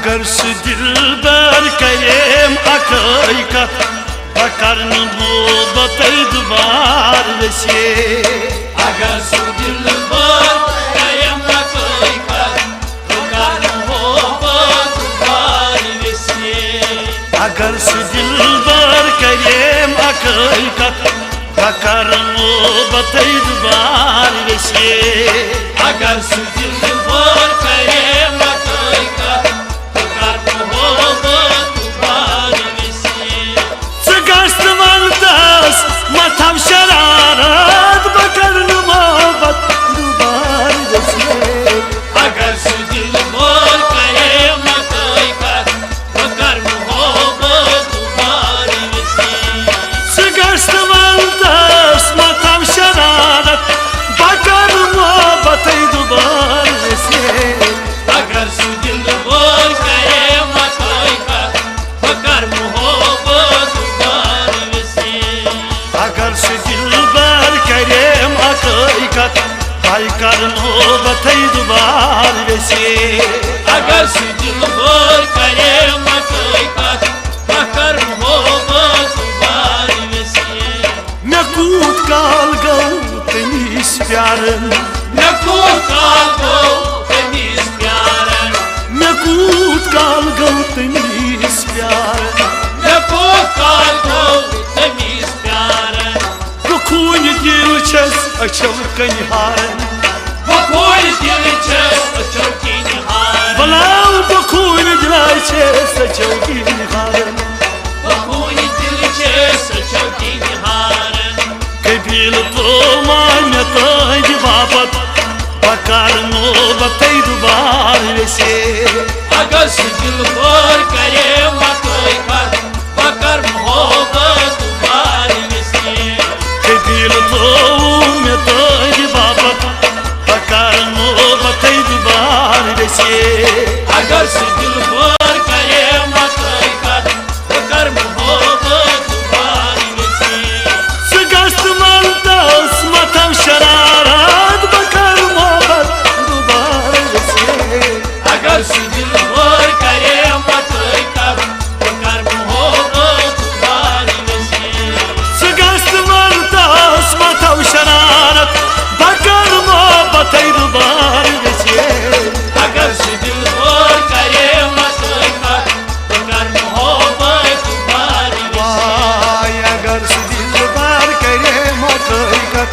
अगर सु दिलबर करेम हकीकत बकर मोहब्बत दुबार वसे अगर सु दिलबर करेम हकीकत बकर मोहब्बत दुबार वसे अगर सु दिलबर करेम हकीकत बकर मोहब्बत दुबार वसे अगर सु दिलबर करेम हकीकत बकर मोहब्बत दुबार वसे सगस्त वंदस मथम शरारत बकर मोहब्बत दुबार वसे अगर सु दिलबर करेम हकीकत बकर मोहब्बत दुबार वसे सगस्त वंदस मथम शरारत बकर मोहब्बत दुबार वसे अगर सु दिलबर करेम हकीकत बकर मोहब्बत दुबार वसे अगर सु दिलबर करेम हकीकत बकर मोहब्बत दुबार वसे अगर सु दिलबर करेम हकीकत बकर मोहब्बत दुबार वसे मे कूत काल गो तमिस प्यारन मे कूत काल गो तमिस प्यारन मे कूत काल गो तमिस प्यारन मे कूत काल गो तमिस प्यारन बखून दिल छस अछो कनिहारन बखून दिल छस अछो कनिहारन बनाओ बखून दिल छस अछो कनिहारन बखून दिल छस अछो कनिहारन कबील तो मान तज बापत बकर मोहब्बत दुबार वसे अगर सु दिलबर करेम हकीकत बकर मोहब्बत दुबार वसे कबील तो में तज बापत बकर मोहब्बत दुबार वसे अगर सु दिलबर करेम हकीकत बकर मोहब्बत दुबार वसे सगस्त वंदस मथम शरारत बकर मोहब्बत दुबार वसे अगर सु दिलबर करेम हकीकत बकर मोहब्बत दुबार वसे सगस्त वंदस मथम शरारत बकर मोहब्बत दुबार वसे अगर सु दिलबर करेम हकीकत बकर मोहब्बत दुबार वसे अगर सु दिलबर करेम हकीकत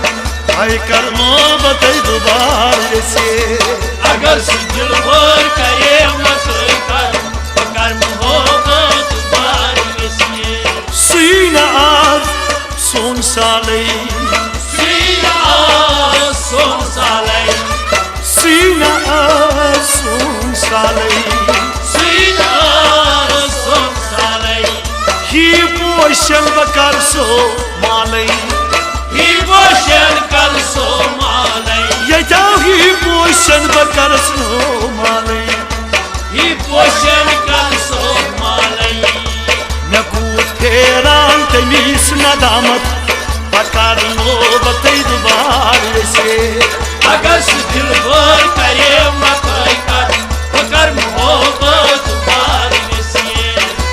बकर मोहब्बत दुबार वसे अगर सु दिलबर करेम हकीकत बकर मोहब्बत दुबार वसे सीना आज सोन साले सीना सोन साले सीना आज सोन साले सीना सोन साले ही पोशन बकर सो माले ही बोशन कर सो माले ये जाओ ही पोशन बकर सो माले ही बोशन कर सो माले न कूद फेरान तमीस नदामत बकर मोहब्बत दुबार वसे अगर सु दिलबर करेम हकीकत बकर मोहब्बत दुबार वसे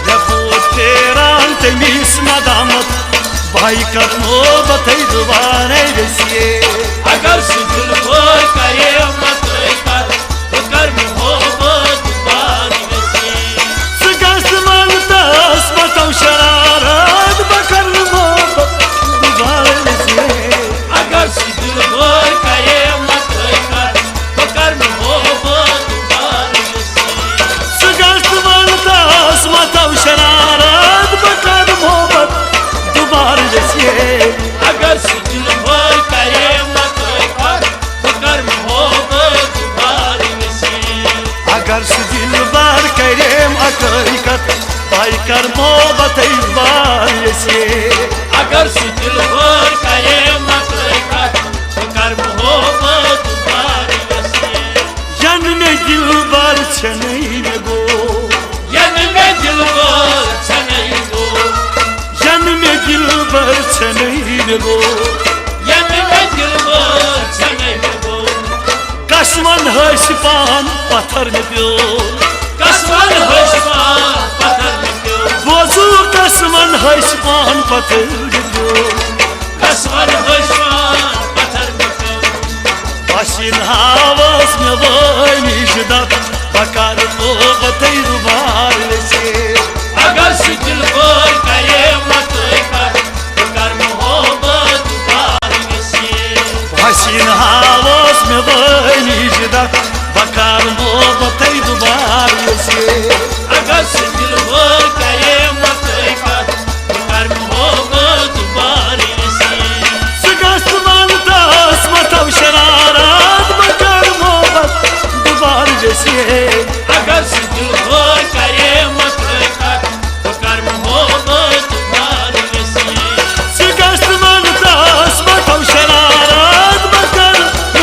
न कूद फेरान तमीस नदामत भाई कर मोहब्बत दुबार वसे अगर सु दिलबर करेम हकीकत बकर मोहब्बत दुबार वसे सगस्त वंदस मथम शरारत बकर मोहब्बत दुबार वसे अगर सु दिलबर करेम हकीकत बकर मोहब्बत दुबार वसे सगस्त वंदस मथम शरारत बकर मोहब्बत दुबार वसे अगर सु दिलबर करेम हकीकत बकर मोहब्बत दुबार वसे अगर सु दिलबर करेम हकीकत बकर मोहब्बत दुबार वसे अगर सु दिलबर करेम हकीकत बकर मोहब्बत दुबार वसे यन में दिलबर छनई में गो यन में दिलबर छनई गो यन में दिलबर छनई में गो यन में दिलबर छनई गो कश्मन हस पान पत्थर में प्यो कसमन हशमान पत्थर निकलो बोझू कसमन हशमान पत्थर निकलो कसमन हशमान पत्थर निकलो Başın havasına vaymış da bakar o batay duvarlesi अगर सिदिल पर करे मत कर मोहब्बत उतारने से Başın havasına vaymış da bakar o batay duvarlesi अगर सिदिल पर करे मत कर मोहब्बत उतारने से Sıgastıman tasma tavşanarat bakar o batay duvarlesi अगर सिदिल पर करे मत कर मोहब्बत उतारने से Sıgastıman tasma tavşanarat bakar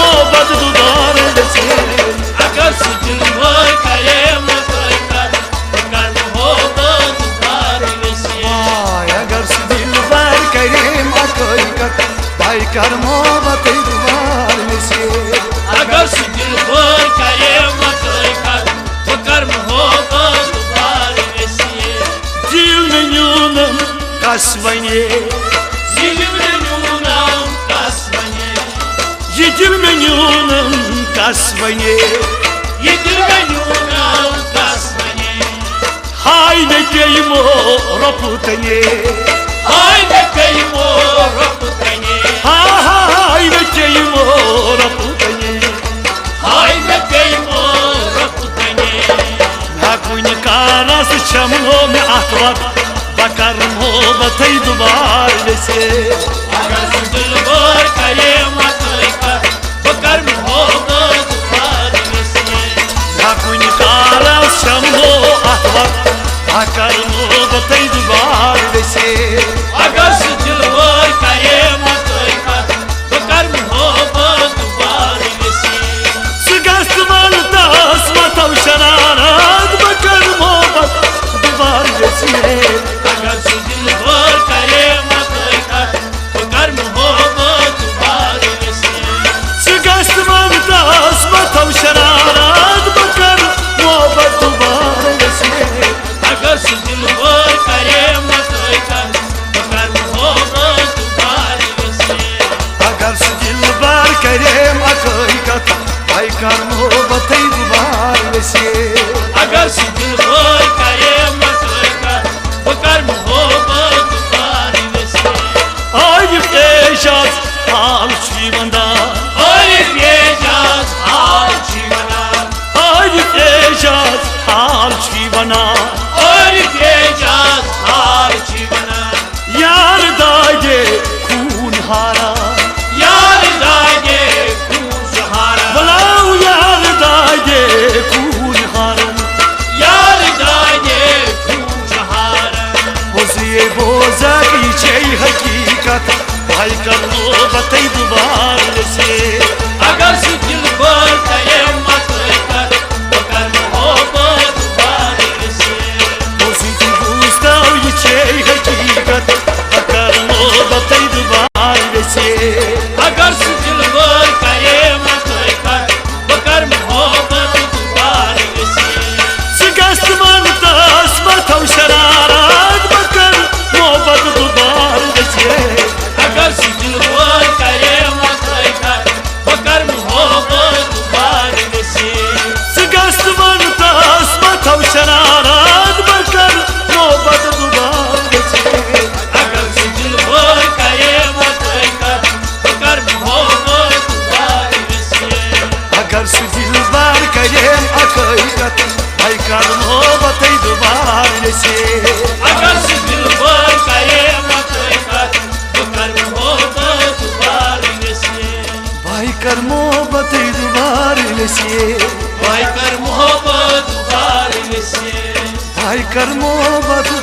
o batay duvarlesi अगर सिदिल पर करे मत कर मोहब्बत उतारने से Ay agar si dilber karim hakikat Bay karmo batay duvarlesi अगर सिदिल पर करे मत कर मोहब्बत उतारने से Dilmen yunum kasvanye Zilimle yunam kasmanye Yedilmen yunum kasvanye Yedirme yunam kasmanye Hayne keymo raputanye Hayne kaymo raputanye Hayne keymo raputanye Hayne kaymo raputanye Hakuny karas chamno me ahvat Bakar mo batay duvarlesi अगर सिदिल पर करे मत कर मोहब्बत उतारने से Hakuny karas chamno ahvat Bakar mo batay duvarlesi अगर सिदिल पर करे मत कर मोहब्बत उतारने से Sıgastıman tasma tavşanarat bakar mo batay duvarlesi अगर सिदिल पर करे मत कर मोहब्बत उतारने से Sıgastıman tasma tavşanarat bakar mo batay duvarlesi अगर सिदिल पर करे मत कर मोहब्बत उतारने से Agar si dilber karim hakikat Bay karmo batay duvarlesi अगर सिदिल पर करे मत कर मोहब्बत उतारने से Ayıp eşaz hal çivanda Arif yecaz al çivana Ayıp eşaz hal çivana Arif yecaz al çivana Yar dage kun hara Yar dage kuşhara Valau yar dage kun hara Yar dage kuşhara Boziye bozak içey hakikat Bay karmo batay duvarlesi अगर सिदिल पर करे मत कर मोहब्बत उतारने से Boziki bustav içey hakikat Bakar mo batay duvarlesi अगर सिदिल पर करे मत कर मोहब्बत उतारने से Sıgastıman tasma tavşanarat bakar mo batay duvarlesi अगर सिदिल पर करे मत कर मोहब्बत उतारने से Sıgastıman tasma tavşanarat bakar mo batay duvarlesi अगर सिदिल पर करे मत कर मोहब्बत उतारने से Agar si dilber karim hakikat Bay karmo batay duvarlesi अगर सिदिल पर करे मत कर मोहब्बत उतारने से Bay karmo batay duvarlesi भाई कर मोहब्बत उतारने से Bay karmo batay